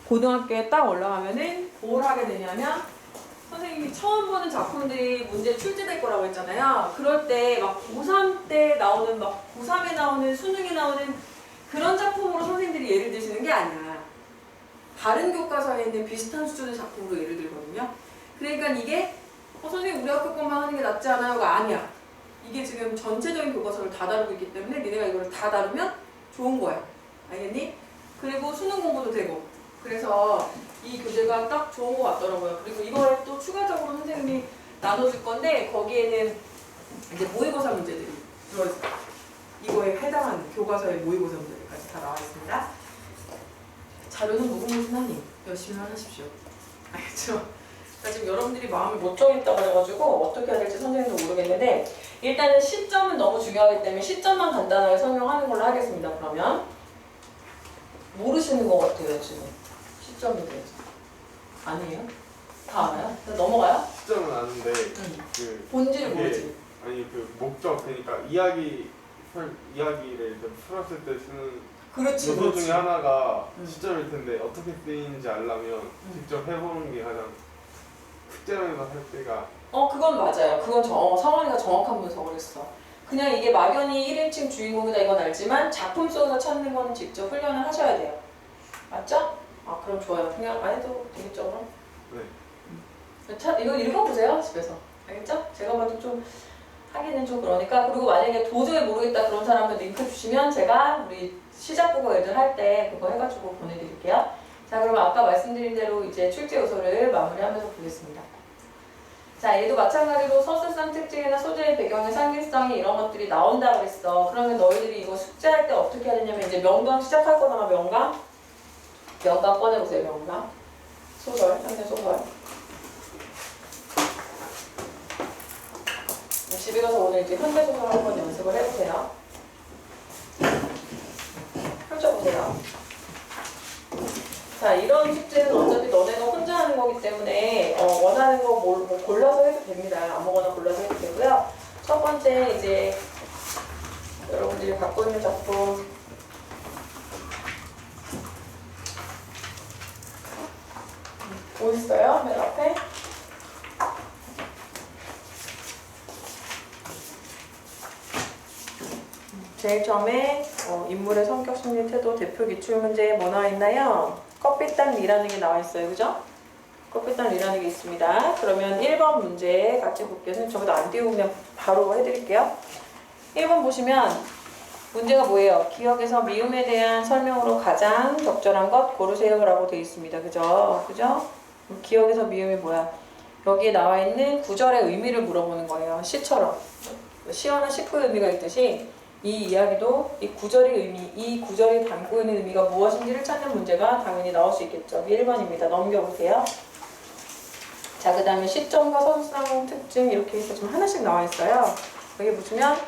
고등학교에 딱 올라가면은 뭘 하게 되냐면 선생님이 처음 보는 작품들이 문제 출제될 거라고 했잖아요. 그럴 때 막 고3 때 나오는 막 고3에 나오는 수능에 나오는 그런 작품으로 선생님들이 예를 드시는 게 아니야. 다른 교과서에 있는 비슷한 수준의 작품으로 예를 들거든요. 그러니까 이게 선생님 우리 학교 것만 하는 게 낫지 않아요가 아니야. 이게 지금 전체적인 교과서를 다 다루고 있기 때문에 니네가 이걸 다 다루면 좋은 거야. 알겠니? 그리고 수능 공부도 되고. 그래서 이 교재가 딱 좋은 것 같더라고요. 그리고 이거에 또 추가적으로 선생님이 나눠줄 건데 거기에는 이제 모의고사 문제들이 들어있어요. 이거에 해당하는 교과서의 모의고사 문제들까지 다 나와 있습니다. 자료는 무궁무진하니 열심히만 하십시오. 알겠죠? 지금 여러분들이 마음을 못 정했다고 해가지고 어떻게 해야 될지 선생님도 모르겠는데 일단은 시점은 너무 중요하기 때문에 시점만 간단하게 설명하는 걸로 하겠습니다. 그러면 모르시는 것 같아요 지금 시점에 대해서. 아니에요? 다 알아요? 넘어가요? 시점은 아는데 그 본질을 모르지. 아니 그 목적 그러니까 이야기를 이렇게 풀었을 때 쓰는 그렇지, 요소 그렇지. 중에 하나가 시점일 텐데 어떻게 쓰이는지 알려면 직접 해보는 게 가장 숙제면서 할 때가 그건 맞아요. 그건 성원이가 정확한 분석을 했어. 그냥 이게 막연히 1인칭 주인공이다 이건 알지만 작품 속에서 찾는 거는 직접 훈련을 하셔야 돼요. 맞죠? 아 그럼 좋아요. 그냥 안 해도 되겠죠 그럼? 네. 이거 읽어보세요 집에서. 알겠죠? 제가 봐도 좀 하기는 좀 그러니까. 그리고 만약에 도저히 모르겠다 그런 사람은 링크 주시면 제가 우리 시작국어 애들 할 때 그거 해가지고 보내드릴게요. 자 그러면 아까 말씀드린 대로 이제 출제 요소를 마무리하면서 보겠습니다. 자 얘도 마찬가지로 서술상 특징이나 소재의 배경의 상징성이 이런 것들이 나온다 그랬어. 그러면 너희들이 이거 숙제할 때 어떻게 해야 되냐면 이제 명강 시작할 거잖아. 명강 꺼내보세요. 명강 소설, 현대 소설. 집에 가서 오늘 이제 현대 소설 한번 연습을 해보세요. 펼쳐보세요. 자 이런 숙제는 어차피 너네가 혼자 하는 거기 때문에 원하는 거 뭐 골라서 해도 됩니다. 아무거나 골라서 해도 되고요. 첫 번째 이제 여러분들이 갖고 있는 작품 뭐 있어요? 맨 앞에 제일 처음에 인물의 성격, 심리, 태도, 대표 기출 문제에 뭐 나와 있나요? 껍빛단 리라는 게 나와 있어요. 그죠? 껍빛단 리라는 게 있습니다. 그러면 1번 문제 같이 볼게요. 저기도 안 띄우고 그냥 바로 해드릴게요. 1번 보시면 문제가 뭐예요? 기억에서 미움에 대한 설명으로 가장 적절한 것 고르세요 라고 되어 있습니다. 그죠? 그죠? 기억에서 미움이 뭐야? 여기에 나와 있는 구절의 의미를 물어보는 거예요. 시처럼. 시어나 식구의 의미가 있듯이 이 이야기도 이 구절의 의미, 이 구절이 담고 있는 의미가 무엇인지를 찾는 문제가 당연히 나올 수 있겠죠. 1번입니다. 넘겨보세요. 자, 그 다음에 시점과 서술상 특징 이렇게 해서 좀 하나씩 나와 있어요. 여기 보시면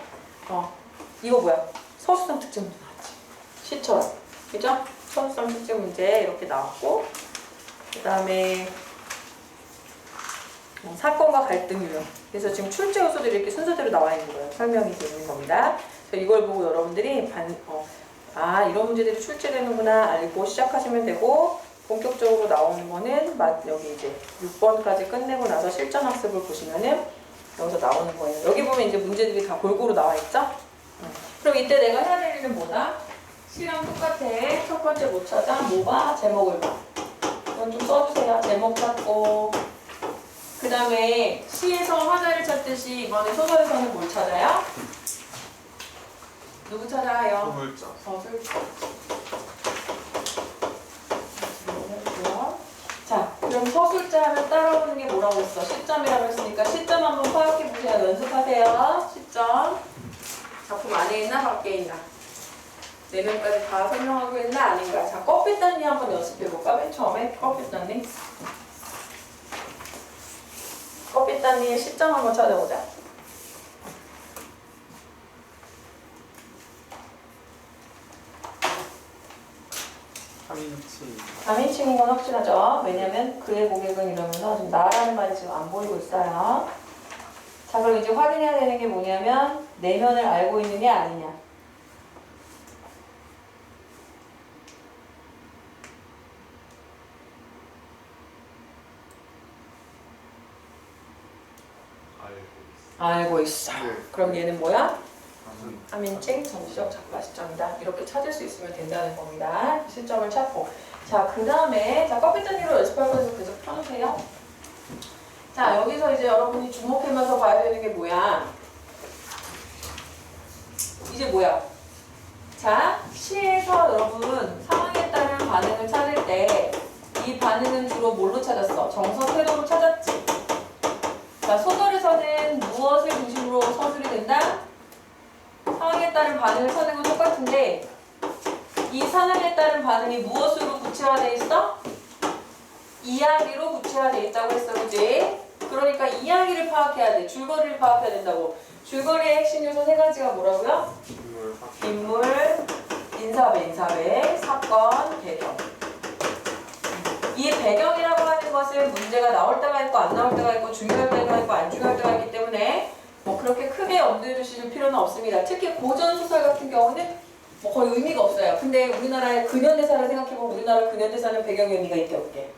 이거 뭐야? 서술상 특징 문제 나왔지. 시처럼. 그죠? 서술상 특징 문제 이렇게 나왔고 그 다음에 사건과 갈등 유형. 그래서 지금 출제 요소들이 이렇게 순서대로 나와 있는 거예요. 설명이 되어 있는 겁니다. 이걸 보고 여러분들이 이런 문제들이 출제되는구나 알고 시작하시면 되고 본격적으로 나오는 거는 여기 이제 6번까지 끝내고 나서 실전 학습을 보시면은 여기서 나오는 거예요. 여기 보면 이제 문제들이 다 골고루 나와 있죠? 그럼 이때 내가 해야 될 일은 뭐다? C랑 똑같아. 첫 번째 못 찾아? 뭐가? 제목을 봐. 이건 좀 써주세요. 제목 찾고 그 다음에 시에서 화자를 찾듯이 이번에 소설에서는 뭘 찾아요? 누구 찾아요? 소설자. 서술자. 자, 그럼 서술자를 따라오는 게 뭐라고 했어? 시점이라고 했으니까 시점 한번 파악해보세요. 연습하세요. 시점. 작품 안에 있나 밖에 있나? 4명까지 다 설명하고 있나 아닌가? 자, 껍빛단리 한번 연습해볼까? 맨 처음에 껍빛단리. 껍빛단리의 시점 한번 찾아보자. 3인칭. 3인칭인 건 확실하죠. 왜냐면 그의 고객은 이러면서 지금 나라는 말이 지금 안 보이고 있어요. 자, 그럼 이제 확인해야 되는 게 뭐냐면 내면을 알고 있느냐 아니냐. 알고 있어. 네. 그럼 얘는 뭐야? 무슨 3인칭 정시적 작가 시점이다. 이렇게 찾을 수 있으면 된다는 겁니다. 시점을 찾고. 자, 그 다음에 자 커피 단위로 연습할 거에서 계속 펴놓으세요. 자, 여기서 이제 여러분이 주목하면서 봐야 되는 게 뭐야? 이제 뭐야? 자, 시에서 여러분 상황에 따른 반응을 찾을 때 이 반응은 주로 뭘로 찾았어? 정서 태도로 찾았지? 자, 소설에서는 무엇을 중심으로 서술이 된다? 상황에 따른 반응을 찾는 건 똑같은데 이 상황에 따른 반응이 무엇으로 구체화되어 있어? 이야기로 구체화되어 있다고 했어, 그지? 그러니까 이야기를 파악해야 돼. 줄거리를 파악해야 된다고. 줄거리의 핵심 요소 세 가지가 뭐라고요? 인물, 인사배, 사건, 배경. 이 배경이라고 하는 것은 문제가 나올 때가 있고 안 나올 때가 있고 중요할 때가 있고 안 중요할 때가 있기 때문에 뭐 그렇게 크게 염두에 두실 필요는 없습니다. 특히 고전 소설 같은 경우는 뭐 거의 의미가 없어요. 근데 우리나라의 근현대사를 생각해보면 우리나라 근현대사는 배경의 의미가 있게 없게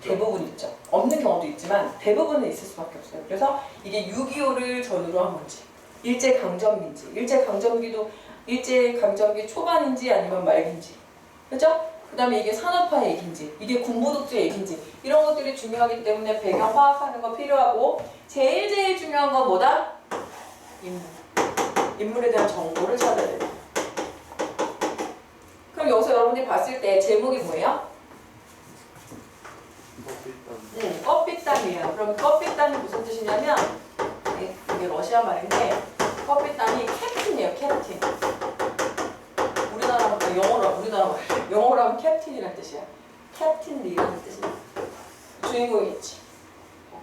대부분 있죠. 없는 경우도 있지만 대부분은 있을 수밖에 없어요. 그래서 이게 6.25를 전후로 한 건지 일제강점기인지 일제강점기 초반인지 아니면 말기인지 그죠? 그 다음에 이게 산업화 얘기인지 이게 군부독재 얘기인지 이런 것들이 중요하기 때문에 배경 파악하는 거 필요하고 제일 중요한 건 뭐다? 인물. 인물에 대한 정보를 찾아야 돼요. 그럼 여기서 여러분들이 봤을 때 제목이 뭐예요? 껍빛단이에요. 그럼 껍빛단이 무슨 뜻이냐면 이게 러시아 말인데 껍빛단이 캡틴이에요. 캡틴. 영어로 하면 캡틴이라는 뜻이야. 캡틴 리라는 뜻이야. 주인공이겠지.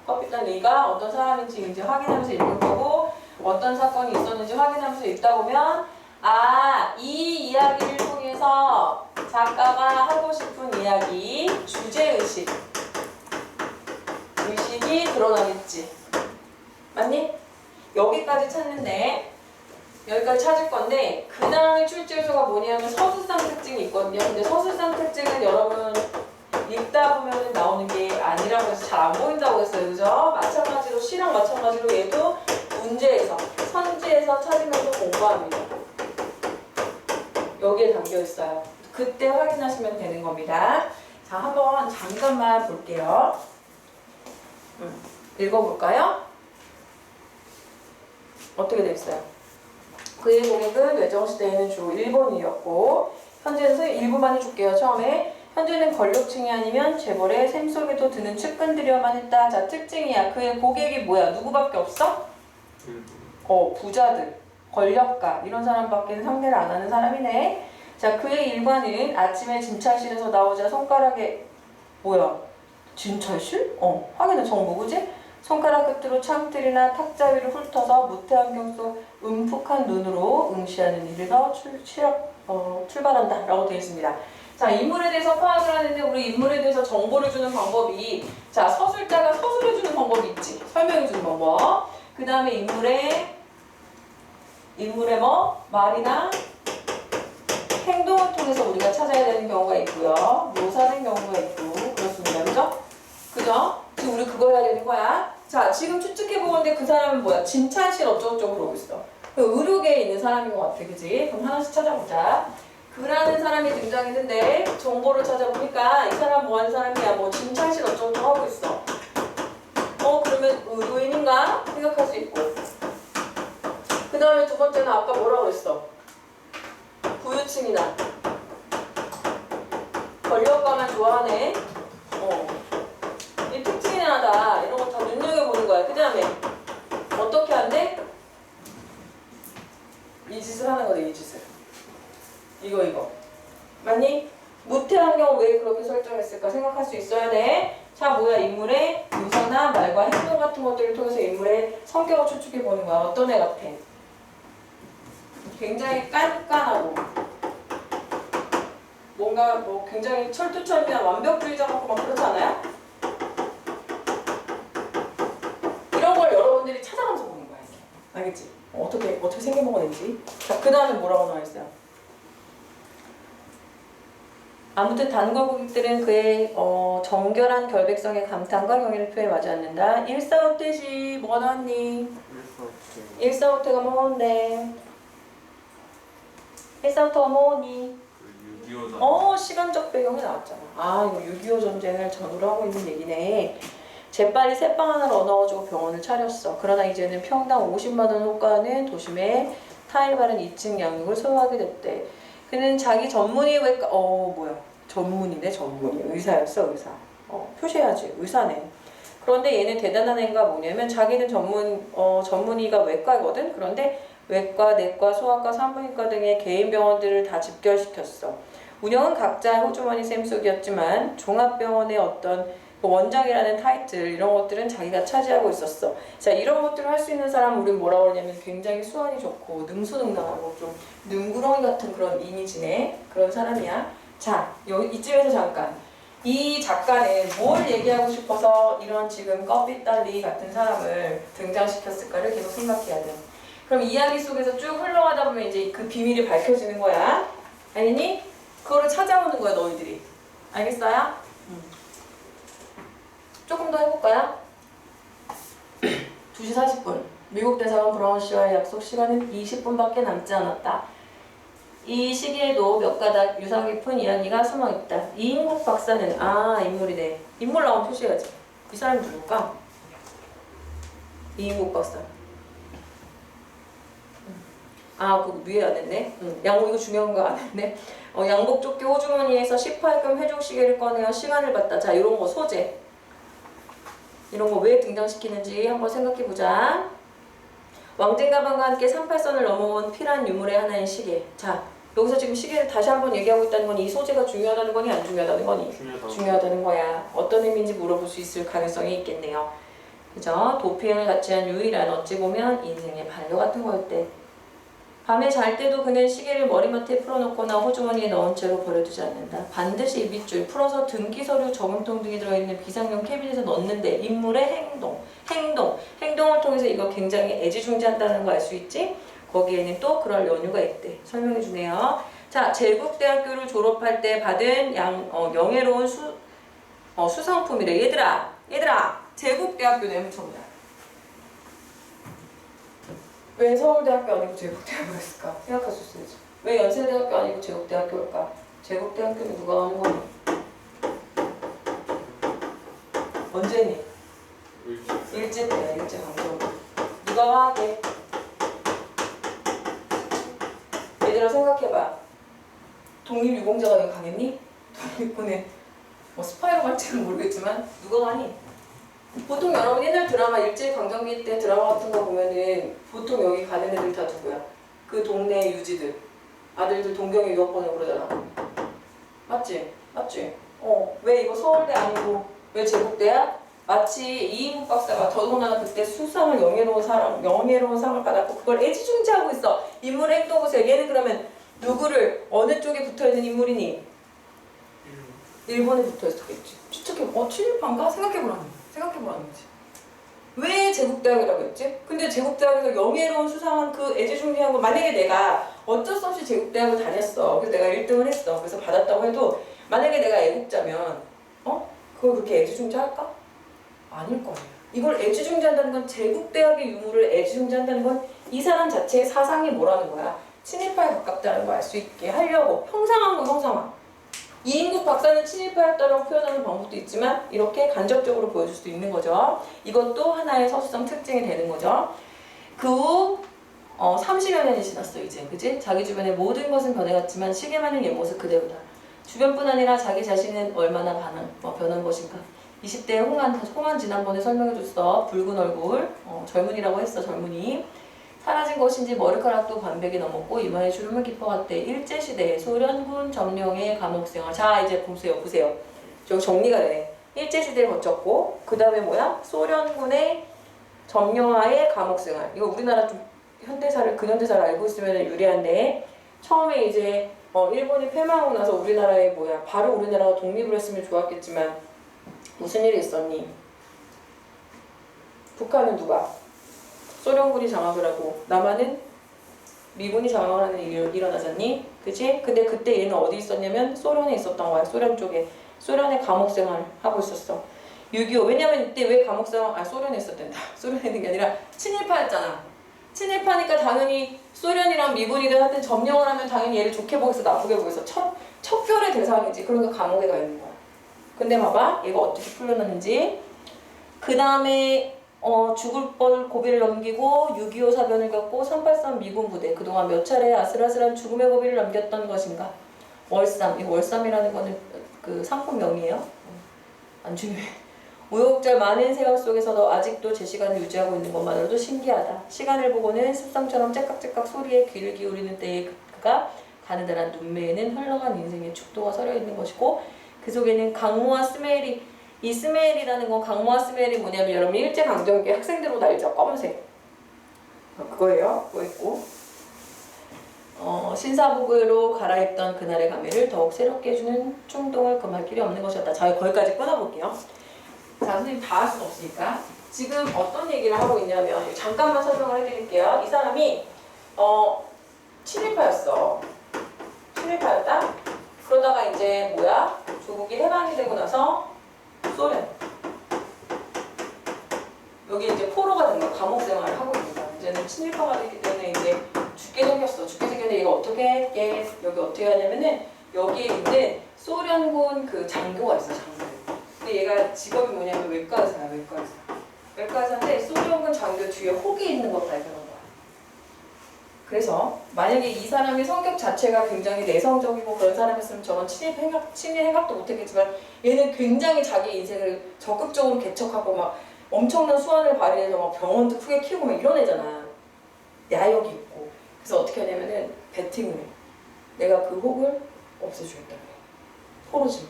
껍빛단 리가 어떤 사람인지 확인하면서 읽을 거고 어떤 사건이 있었는지 확인하면서 읽다 보면 이 이야기를 통해서 작가가 하고 싶은 이야기 주제의식이 드러나겠지. 맞니? 여기까지 찾는데 여기까지 찾을 건데 그 다음에 출제 요소가 뭐냐면 서술상 특징이 있거든요. 근데 서술상 특징은 여러분 읽다 보면 나오는 게 아니라고 해서 잘 안 보인다고 했어요. 그죠? 마찬가지로 시랑 마찬가지로 얘도 문제에서 선지에서 찾으면서 공부합니다. 여기에 담겨 있어요. 그때 확인하시면 되는 겁니다. 자, 한번 잠깐만 볼게요. 읽어볼까요? 어떻게 돼 있어요? 그의 고객은 외정시대에는 주로 일본인이었고 현재는 일부만 해줄게요. 처음에 현재는 권력층이 아니면 재벌의 샘 속에도 드는 측근들이어만 했다. 자, 특징이야. 그의 고객이 뭐야? 누구밖에 없어? 부자들, 권력가 이런 사람밖에 상대를 안 하는 사람이네. 자, 그의 일과는 아침에 진찰실에서 나오자 손가락에 뭐야? 진찰실? 확인해 정보 그지? 손가락 끝으로 창틀이나 탁자 위를 훑어서 무태안경 속 움푹한 눈으로 응시하는 일에서 출발한다 라고 되어 있습니다. 자, 인물에 대해서 파악을 하는데 우리 인물에 대해서 정보를 주는 방법이 자, 서술자가 서술해 주는 방법이 있지. 설명해 주는 방법. 그 다음에 인물의 말이나 행동을 통해서 우리가 찾아야 되는 경우가 있고요. 묘사된 경우가 있고 그렇습니다. 그죠? 지금 우리 그거 해야 되는 거야. 자, 지금 추측해보는데 그 사람은 뭐야? 진찰실 어쩌고저쩌고 그러고 있어. 의료계에 있는 사람인 것 같아. 그지? 그럼 하나씩 찾아보자. 그라는 사람이 등장했는데 정보를 찾아보니까 이 사람 뭐 하는 사람이야? 뭐 진찰실 어쩌고저쩌고 하고 있어. 그러면 의료인인가? 생각할 수 있고. 그 다음에 두 번째는 아까 뭐라고 그랬어? 부유층이나 권력가만 좋아하네. 이 특징이 하나다. 이런 거 다 눈여겨보는 거야. 그 다음에 어떻게 한대? 이 짓을 하는 거다. 이 짓을. 이거. 맞니? 무태한 경우 왜 그렇게 설정했을까 생각할 수 있어야 돼. 자, 뭐야? 인물의 묘사나 말과 행동 같은 것들을 통해서 인물의 성격을 추측해보는 거야. 어떤 애 같아? 굉장히 깐깐하고 뭔가 굉장히 철두철미한 완벽주의자 같고 막 그렇지 않아요? 이런 걸 여러분들이 찾아가면서 보는 거야. 이렇게. 알겠지? 어떻게 생겨먹었는지. 자, 그 다음에 뭐라고 나와 있어요? 아무튼 단골 고객들은 그의 정결한 결백성의 감탄과 경의를 표해 마지 않는다. 일사후퇴시 뭐가 나왔니? 일사후퇴가 뭔데? 일사후퇴가 뭐니? 6.25전. 시간적 배경이 나왔잖아. 아, 이거 6.25 전쟁을 전후로 하고 있는 얘기네. 재빨리 새빵 하나를 얻어가지고 병원을 차렸어. 그러나 이제는 평당 50만 원 호가하는 도심에 타일 바른 2층 양육을 소유하게 됐대. 그는 자기 전문의 외과, 전문의네, 전문의. 의사였어, 의사. 표시해야지. 의사네. 그런데 얘는 대단한 애가 뭐냐면 자기는 전문의가 외과거든? 그런데 외과, 내과, 소아과, 산부인과 등의 개인 병원들을 다 집결시켰어. 운영은 각자 호주머니 셈속이었지만 종합병원의 어떤 원장이라는 타이틀 이런 것들은 자기가 차지하고 있었어. 자, 이런 것들을 할 수 있는 사람은 우리는 뭐라고 그러냐면 굉장히 수완이 좋고 능수능란하고 좀 능구렁이 같은 그런 이미지네. 그런 사람이야. 자, 이쯤에서 잠깐 이 작가는 뭘 얘기하고 싶어서 이런 지금 껍비딸리 같은 사람을 등장시켰을까를 계속 생각해야 돼. 그럼 이야기 속에서 쭉 흘러가다 보면 이제 그 비밀이 밝혀지는 거야. 아니니? 그거를 찾아오는 거야, 너희들이. 알겠어요? 조금 더 해볼까요? 2시 40분. 미국 대사관 브라운 씨와의 약속 시간은 20분밖에 남지 않았다. 이 시기에도 몇 가닥 유서 깊은 이야기가 숨어있다. 이인국 박사는 인물이네. 인물 나오면 표시해야지. 이 사람이 누굴까? 이인국 박사. 그거 위에 안 했네. 양복 이거 중요한 거 안 했네. 양복 조끼 호주머니에서 18금 회족 시계를 꺼내어 시간을 봤다. 자, 이런 거 소재. 이런 거 왜 등장시키는지 한번 생각해보자. 왕진 가방과 함께 38선을 넘어온 필한 유물의 하나인 시계. 자, 여기서 지금 시계를 다시 한번 얘기하고 있다는 건 이 소재가 중요하다는 거니 안 중요하다는 거니? 중요하다는 거야. 어떤 의미인지 물어볼 수 있을 가능성이 있겠네요. 그죠? 도피행을 같이 한 유일한 어찌 보면 인생의 반려 같은 거였대. 밤에 잘 때도 그는 시계를 머리맡에 풀어놓거나 호주머니에 넣은 채로 버려두지 않는다. 반드시 입잇줄, 풀어서 등기 서류, 저금통 등이 들어있는 비상용 캐비닛에 넣는데 인물의 행동을 통해서 이거 굉장히 애지중지한다는 거 알 수 있지? 거기에는 또 그럴 연유가 있대. 설명해 주네요. 자, 제국대학교를 졸업할 때 받은 영예로운 수상품이래. 얘들아, 제국대학교 내무청이야. 왜 서울대학교 아니고 제국대학교였을까? 생각할 수 있어야지. 왜 연세대학교 아니고 제국대학교일까? 제국대학교는 누가 하는 거니? 언제니? 일제 때야, 일제 강점기. 누가 하게? 얘들아 생각해봐. 독립유공자가 왜 가겠니? 독립군에 스파이로 갈지는 모르겠지만 누가 가니? 보통 여러분 옛날 드라마 일제강점기 때 드라마 같은 거 보면은 보통 여기 가는 애들 다 누구야? 그 동네 유지들. 아들들 동경에 유학 보내고 그러잖아. 맞지? 왜 이거 서울대 아니고 왜 제국대야? 마치 이인국 박사가 더더군다나 그때 수상을 영예로운 상을 받았고 그걸 애지중지하고 있어. 인물의 행동 보세요. 얘는 그러면 누구를 어느 쪽에 붙어있는 인물이니? 일본에 붙어있었겠지. 추측해. 친일파인가? 생각해보라는 거지. 왜 제국대학이라고 했지? 근데 제국대학에서 영예로운 수상한 그 애지중지한 거 만약에 내가 어쩔 수 없이 제국대학을 다녔어. 그래서 내가 1등을 했어. 그래서 받았다고 해도 만약에 내가 애국자면 그걸 그렇게 애지중지할까? 아닐 거예요. 이걸 애지중지한다는 건 제국대학의 유물을 애지중지한다는 건 이 사람 자체의 사상이 뭐라는 거야? 친일파에 가깝다는 거 알 수 있게 하려고 형상한 거 형상화. 이인국 박사는 친일파였다라고 표현하는 방법도 있지만 이렇게 간접적으로 보여줄 수도 있는 거죠. 이것도 하나의 서술성 특징이 되는 거죠. 그 후 30여 년이 지났어 이제. 그치? 자기 주변의 모든 것은 변해갔지만 시계만의 옛모습 그대로다. 주변뿐 아니라 자기 자신은 얼마나 변한 것인가. 20대의 홍한 지난번에 설명해줬어. 붉은 얼굴, 젊은이라고 했어. 젊은이. 사라진 것인지 머리카락도 반백이 넘었고 이마에 주름을 깊어갔대. 일제시대 소련군 점령의 감옥생활. 자 이제 보세요. 저기 정리가 되네. 일제시대를 거쳤고 그 다음에 뭐야? 소련군의 점령하에 감옥생활. 이거 우리나라 좀 근현대사를 알고 있으면 유리한데 처음에 이제 일본이 패망하고 나서 우리나라에 바로 우리나라가 독립을 했으면 좋았겠지만 무슨 일이 있었니? 북한은 누가? 소련군이 장악을 하고 남한은 미군이 장악을 하는 일이 일어나잖니? 그치? 근데 그때 얘는 어디 있었냐면 소련에 있었던 거야. 소련 쪽에. 소련의 감옥 생활을 하고 있었어. 6.25. 왜냐면 이때 왜 감옥 생활, 소련에 있었댄다. 소련에 있는 게 아니라 친일파였잖아. 친일파니까 당연히 소련이랑 미군이든 하여튼 점령을 하면 당연히 얘를 좋게 보겠어, 나쁘게 보겠어. 척결의 대상이지. 그러니까 감옥에 가 있는 거야. 근데 봐봐. 얘가 어떻게 풀려났는지. 그 다음에 죽을 뻔 고비를 넘기고 6.25 사변을 겪고 383 미군 부대 그동안 몇 차례 아슬아슬한 죽음의 고비를 넘겼던 것인가. 월삼. 이 월삼이라는 거는 그 상품명이에요. 안 중요해. 우여곡절 많은 세월 속에서도 아직도 제 시간을 유지하고 있는 것만으로도 신기하다. 시간을 보고는 습성처럼 째깍째깍 소리에 귀를 기울이는 때에 그가 가느다란 눈매에는 흘러간 인생의 축도가 서려 있는 것이고 그 속에는 강모와 스멜이 이 스멜이라는 건 강모와 스멜이 뭐냐면 여러분 일제강점기 학생들 옷 알죠? 검은색 그거예요. 그거 있고 신사복으로 갈아입던 그날의 감회를 더욱 새롭게 해주는 충동을 금할 길이 없는 것이었다. 자, 거기까지 끊어볼게요. 자, 선생님 다 할 수는 없으니까 지금 어떤 얘기를 하고 있냐면 잠깐만 설명을 해드릴게요. 이 사람이 친일파였어. 친일파였다? 그러다가 이제 뭐야? 조국이 해방이 되고 나서 소련 여기 이제 포로가 된 거야. 감옥 생활을 하고 있는 거야. 이제는 친일파가 됐기 때문에 이제 죽게 생겼어. 죽게 생겼는데 얘가 어떻게 했게? 여기 어떻게 하냐면은 여기에 있는 소련군 그 장교가 있어. 장교. 근데 얘가 직업이 뭐냐면 외과 의사야. 외과 의사. 외과 의사인데 소련군 장교 뒤에 혹이 있는 걸 발견한 거야. 그래서 만약에 이 사람의 성격 자체가 굉장히 내성적이고 그런 사람이었으면 저런 친일 행각도 못했겠지만 얘는 굉장히 자기 인생을 적극적으로 개척하고 막 엄청난 수완을 발휘해서 막 병원도 크게 키우고 막 이런 애잖아. 야욕이 있고. 그래서 어떻게 하냐면은 베팅을 해. 내가 그 혹을 없애주겠다. 포로지.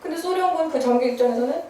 근데 소련군 그 장교 입장에서는